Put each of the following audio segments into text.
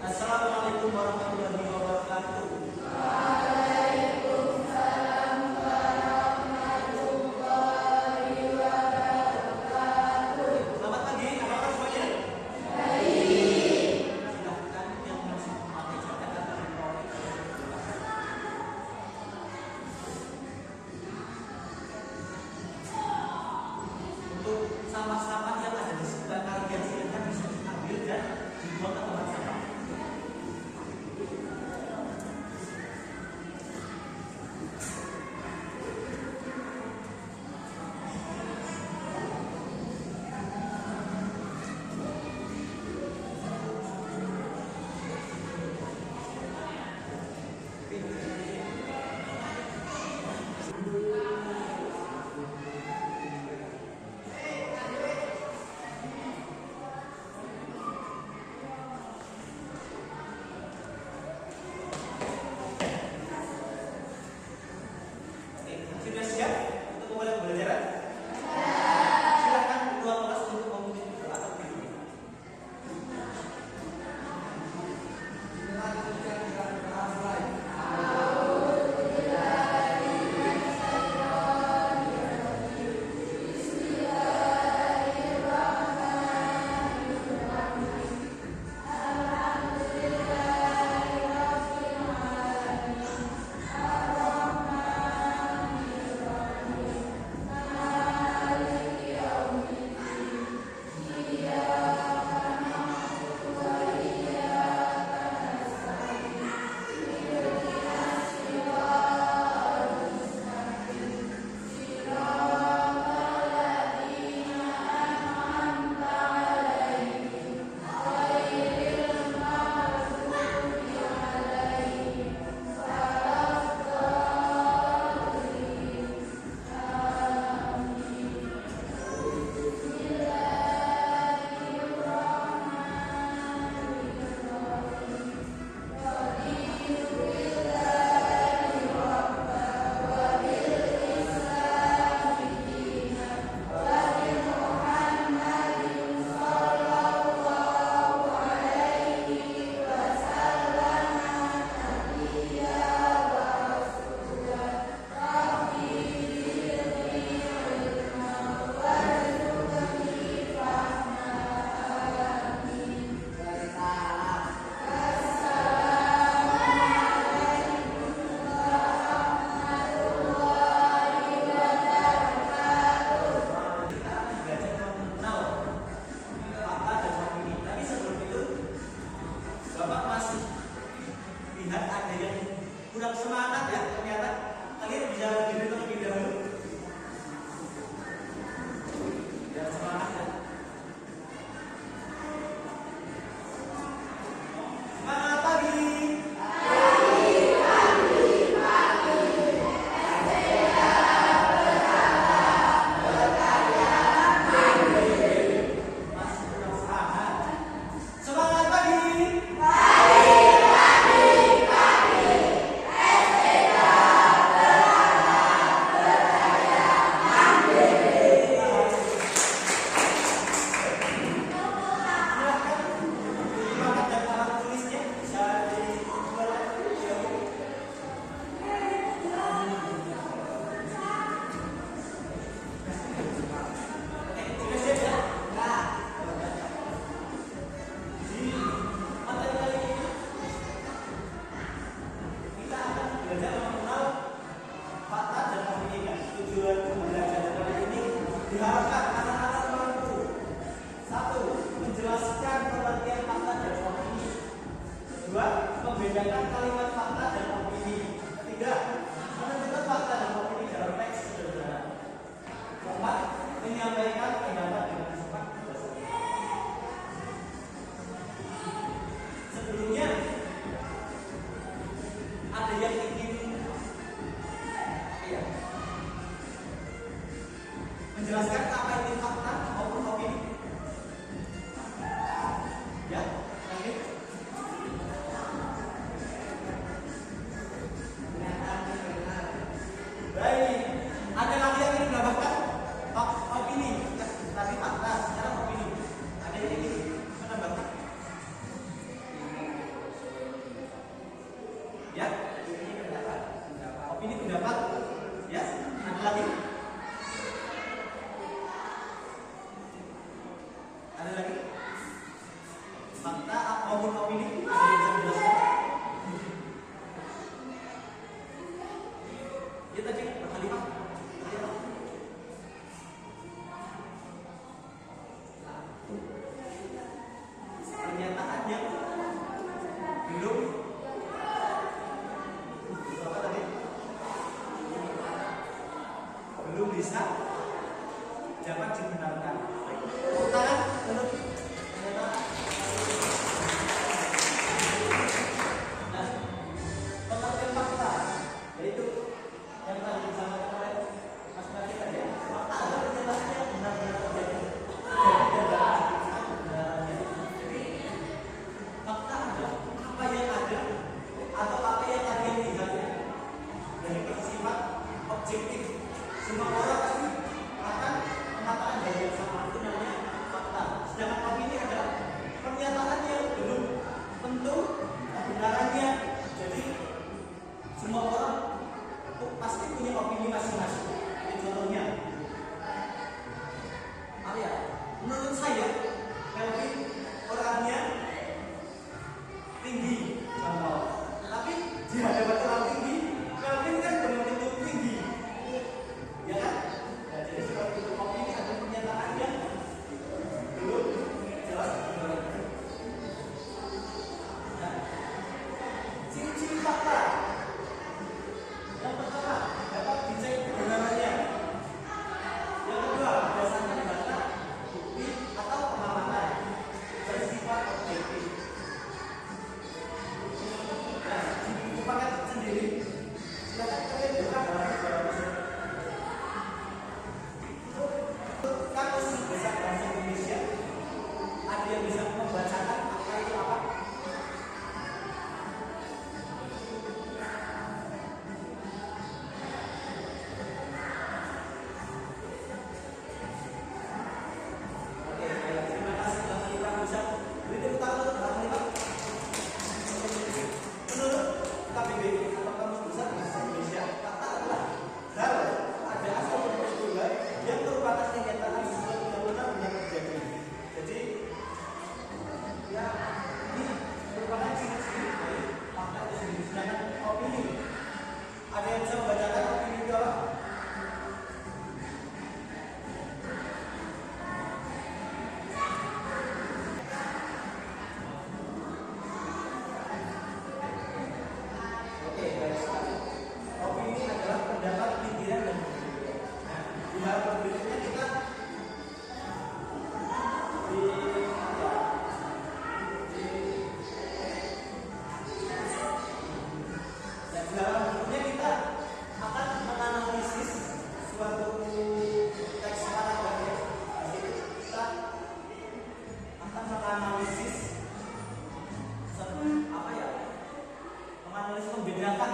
Assalamualaikum warahmatullahi wabarakatuh. Selamat pagi, apa kabar semuanya? Silahkan yang masih memakai catatan dan proyek. Untuk sampah-sampah yang ada di sekitar kalian silahkan bisa diambil dan dibuang ke tempat sampah. Sudah siap untuk memulai pembelajaran? Silakan ketua kelas untuk memimpin atau pimpin. Bapak masih lihat ada yang kurang semangat ya, ternyata kalian bisa berdiri terlebih dahulu. Biar semangat ya. Semangat pagi. Masih kurang semangat. Semangat pagi. Semangat dan alat tulisnya bisa dibuat. Sudah siap ya? Di materi kali ini kita akan belajar mengenal fakta dan opini. Tujuan pembelajaran kali ini diharapkan anak-anak mampu: 1. Menjelaskan pengertian fakta dan opini. 2. Membedakan kalimat fakta dan opini. 3. Menentukan fakta dan opini dalam teks sederhana. 4. Menyampaikan pendapat dengan cepat. Sebelumnya ada yang ingin menjelaskan apa itu fakta maupun opini? Ya, lanjut. fakta maupun opini? Ada yang bisa menjelaskan? Ya tadi Khalifah. Pernyataan yang belum apa tadi? Belum bisa dapat dibenarkan. Tangan untuk pernyataan. Nah, pengertian fakta yaitu yang tadi disampaikan oleh Mas Nafi tadi ya. Fakta adalah pernyataan yang benar-benar terjadi. Fakta adalah apa yang ada atau apa yang kalian lihat dari bersifat objektif. Semua orang pasti akan mengatakan hal yang sama, itu namanya fakta. Sedangkan opini adalah pernyataan yang belum tentu kebenarannya. Jadi semua orang pasti punya opini masing-masing. Ini contohnya apa ya? Menurut saya Melvin orangnya tinggi contoh, tapi di hadapan orang tinggi Melvin kan belum tentu tinggi, ya kan? Nah, jadi seperti itu, opini ada pernyataan yang belum jelas kebenarannya. Nah, ciri-ciri fakta yang pertama dapat dicek kebenarannya. Yang kedua berdasarkan data, bukti atau pengalaman bersifat objektif. Nah, di buku paket sendiri silakan kalian buka dalam kamus besar bahasa Indonesia. Ada yang bisa membacakan apa itu apa? Oke, baik. Terima kasih telah kita bisa beri tepuk tangan untuk Pak Khalifah. Menurut KBBI atau Kamus Besar Bahasa Indonesia, fakta adalah hal ada asal peristiwa yang merupakan kenyataan sesuatu yang benar-benar terjadi. Jadi, ya ini merupakan ciri-ciri dari fakta itu sendiri. Sedangkan opini, ada yang bisa membacakan opini itu apa? Oke, baik sekali. Opini adalah pendapat, pikiran, dan pemikiran. Nah, di halaman berikutnya kita di halaman berikutnya kita akan menganalisis suatu teks paragraf ya. Jadi kita akan menganalisis apa ya? Menganalisis, membedakan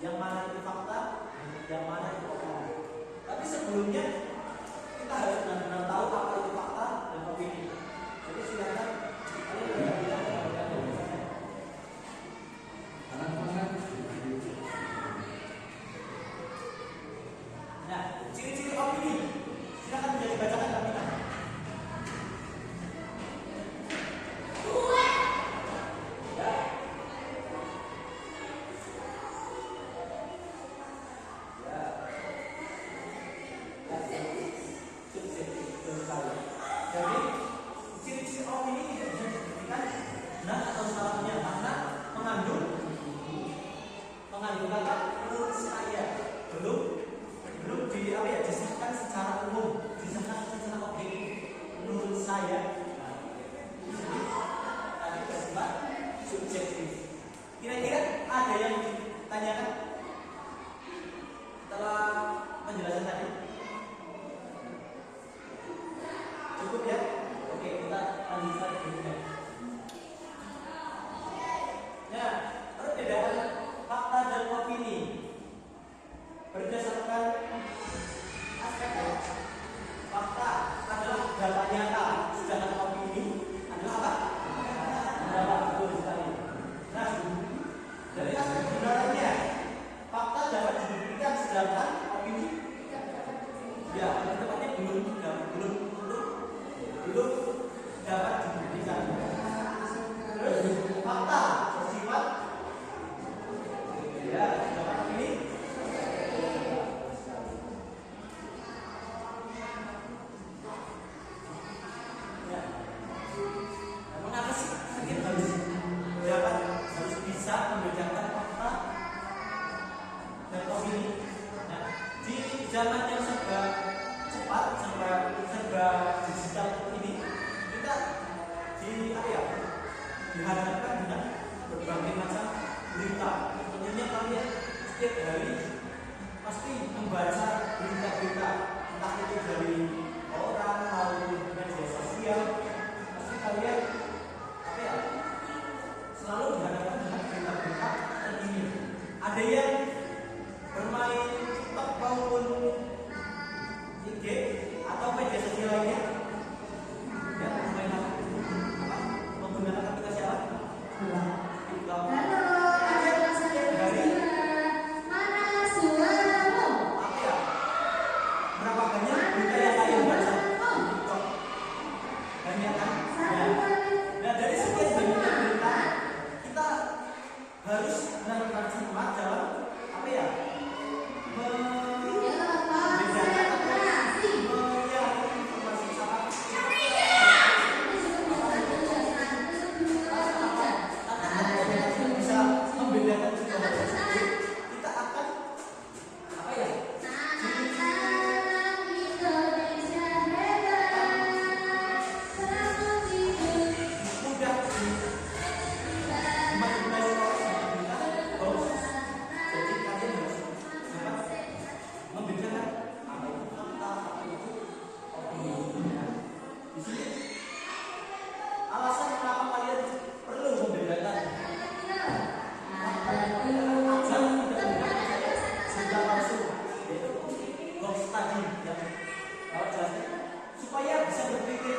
yang mana itu fakta, yang mana itu opini. Tapi sebelumnya kita harus benar-benar tahu apa itu fakta dan opini. Jadi silakan kalian benar-benar membedakan. Nah, ciri-ciri opini silakan menjadi bacakan kami. Jadi ciri-ciri opini tidak bisa dibuktikan benar atau salahnya karena mengandung kata menurut saya belum disahkan secara umum, disahkan secara objektif. Menurut saya, jadi tadi bersifat subjektif. Kira-kira ada yang ditanyakan setelah penjelasan tadi? Cukup ya? Oke, kita lanjutkan berikutnya. Nah, perbedaan fakta dan opini berdasarkan aspek fakta adalah data nyata, sedangkan opini adalah apa? Pendapat, betul sekali. Nah, dari aspek kebenarannya dihadapkan dengan berbagai macam berita. Tentunya kalian setiap hari pasti membaca berita-berita, entah itu dari orang maupun media sosial. Pasti kalian selalu dihadapkan dengan berita-berita terkini. Ada yang bermain TikTok maupun IG atau media sosial lainnya, ya, bermain apa? Menggunakan aplikasi apa? TikTok. Berapa banyak berita yang kalian baca di TikTok? Banyak kan? Nah, dari sekian banyaknya berita, kita harus benar-benar cermat dalam supaya bisa berpikir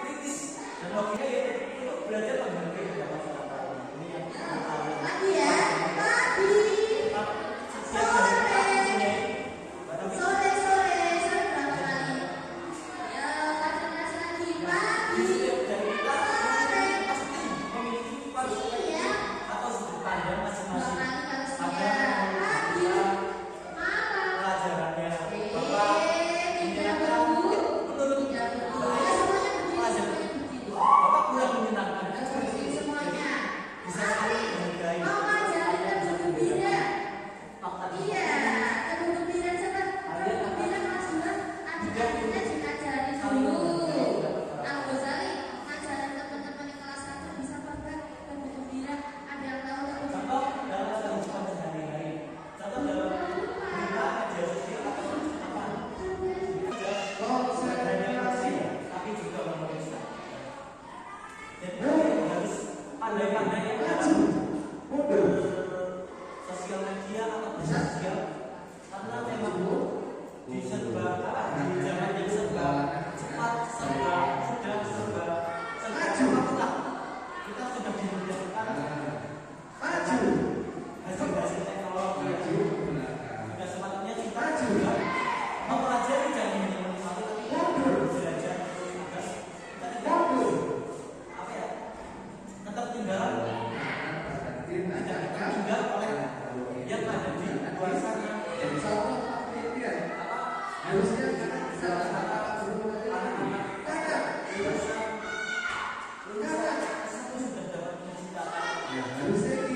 kritis dan logika, ya, untuk belajar menghargai dalam masyarakat. Ini yang sosial media atau bersosial, karena memang di zaman yang serba cepat, serba mudah, serba cepat, kita sudah dimudahkan hasil teknologi. Sudah sepatutnya kita juga mempelajari, jangan hanya menikmati, tapi belajar agar kita tidak ketertinggalan, tidak tertinggal oleh yang ada di luar sana. Harusnya anak-anak sudah dapat menciptakan, harusnya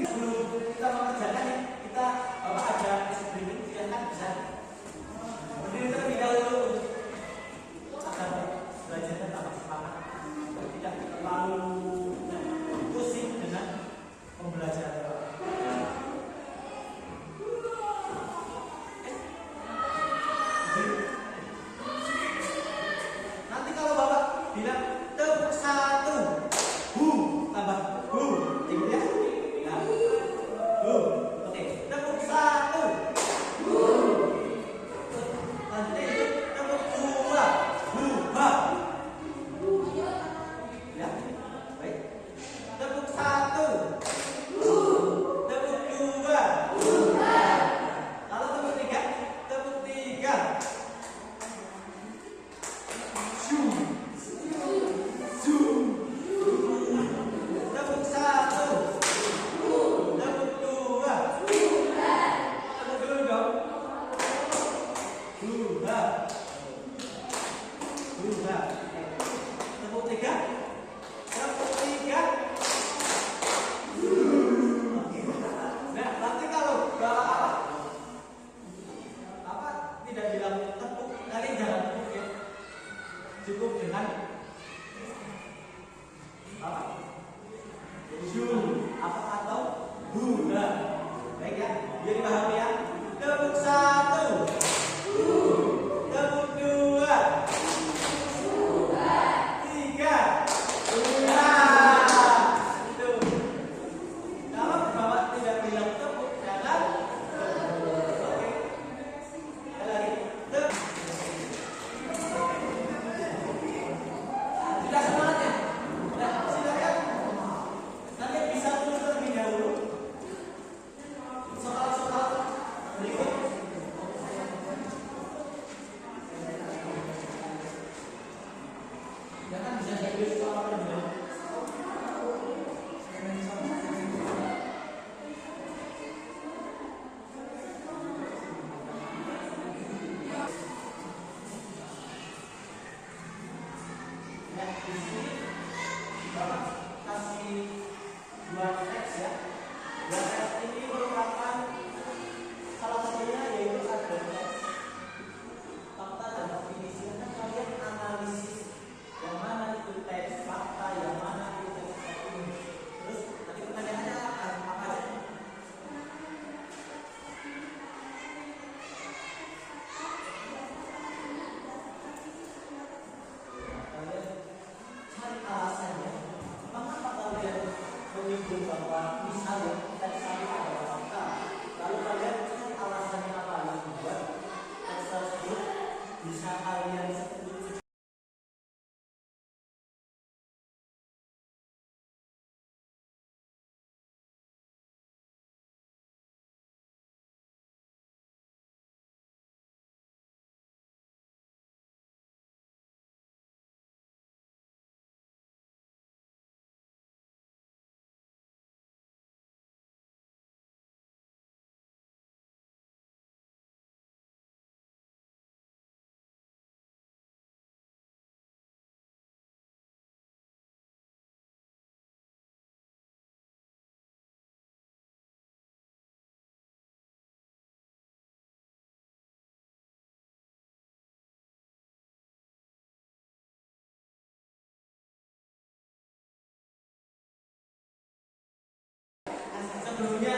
sebelum kita mengerjakan, kita ada screening, silahkan bisa berdiri terlebih dahulu agar belajarnya tambah semangat, tidak terlalu pusing dengan pembelajaran. Nanti kalau Bapak bilang tepuk satu, tambah ingat ya? Nah, oke, tepuk satu, nanti tepuk dua, ya, baik. Tepuk satu, tepuk dua, kalau tepuk tiga, tepuk tiga. Tepuk satu, tepuk dua, tepuk dulu dong. Dua. Tepuk tiga, tepuk tiga. Oke. Nah, nanti kalau Bapak tidak bilang tepuk, kalian jangan tepuk, ya. Cukup dengan Apa? Jul. Apa atau guna? Baik ya, biar dipahami ya. Tepuk 1. Tepuk 2. 3. Nah, itu. Kalau Bapak tidak bilang tepuk, jangan. Oke. Sekali lagi. Tepuk. Sudah semangat ya? Sudah, silakan. Kalian bisa tulis terlebih dahulu soal-soal berikut. Jangan bisa ditulis soal terlebih dahulu. Ya, di sini Bapak kasih dua teks ya. Dua teks ini merupakan salah satunya yaitu ada teks fakta dan definisi. Kan kalian analisis yang mana itu teks fakta, yang mana itu teks opini. Terus nanti pertanyaannya apa aja? Kalian cari alasannya. Mengapa kalian menyebut bahwa misalnya teks tadi adalah fakta? Lalu kalian cari alasannya apa yang membuat teks tersebut bisa kalian sebut. Sebelumnya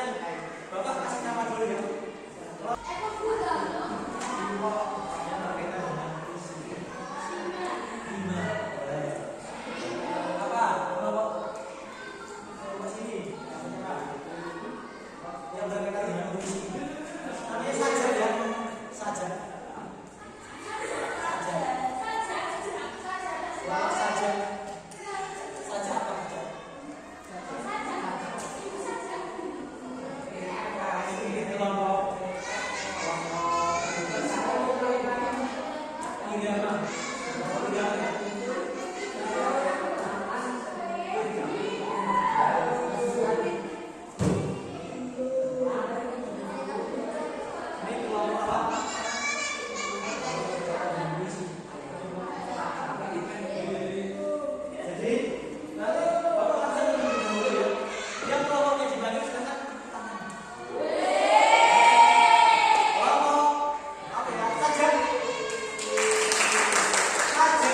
Bapak kasih nama dulu ya. Apa? Bapak sini. Yang berkaitan dengan fungsi. Namanya saja ya. Saja. Saja. Wah, saja. Saja apa saja? Ini kelompok irama. Ini kelompok apa? Jadi, lalu Bapak langsung lebih dahulu ya. Yang kelompoknya dibagi silakan tangan. Kelompok apa ya? Saja. Saja.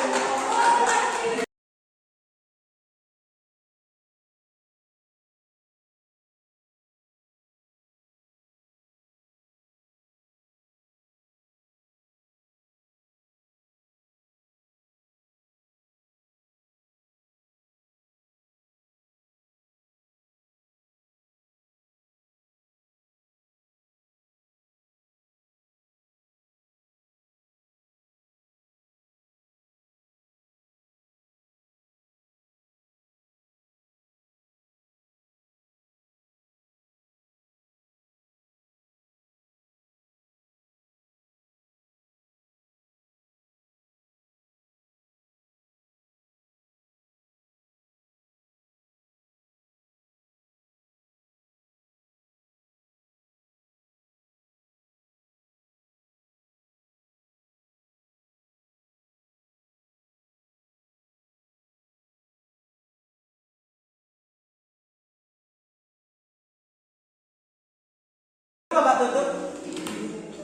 Bapak tutup.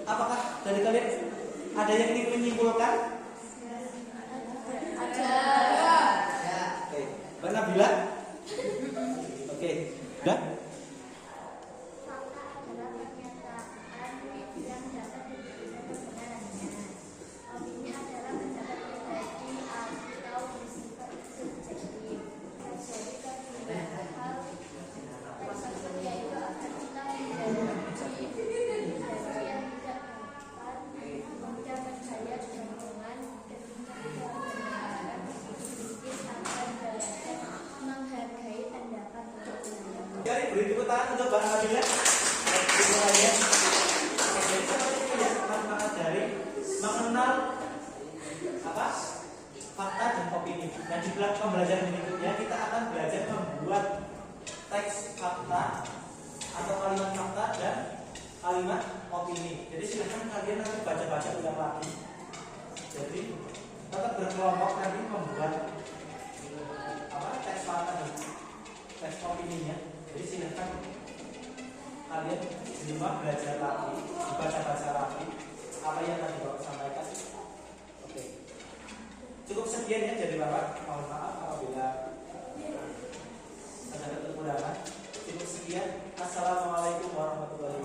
Apakah dari kalian ada yang ingin menyimpulkan? Ada. Ya. Oke. Mbak Nabila? beri tepuk tangan untuk Bang Fadilah. Terima kasih. Jadi seperti itu ya manfaat dari mengenal apa? Fakta dan opini. Dan di pembelajaran berikutnya kita akan belajar membuat teks fakta atau kalimat fakta dan kalimat opini. Jadi silahkan kalian nanti baca-baca ulang lagi. Jadi tetap berkelompok nanti membuat apa teks fakta dan teks opininya. Jadi silahkan kalian di rumah belajar lagi, baca-baca lagi apa yang tadi Bapak sampaikan. Oke. Cukup sekian ya dari Bapak. Mohon maaf apabila ada kekurangan. Cukup sekian. Assalamualaikum warahmatullahi wabarakatuh.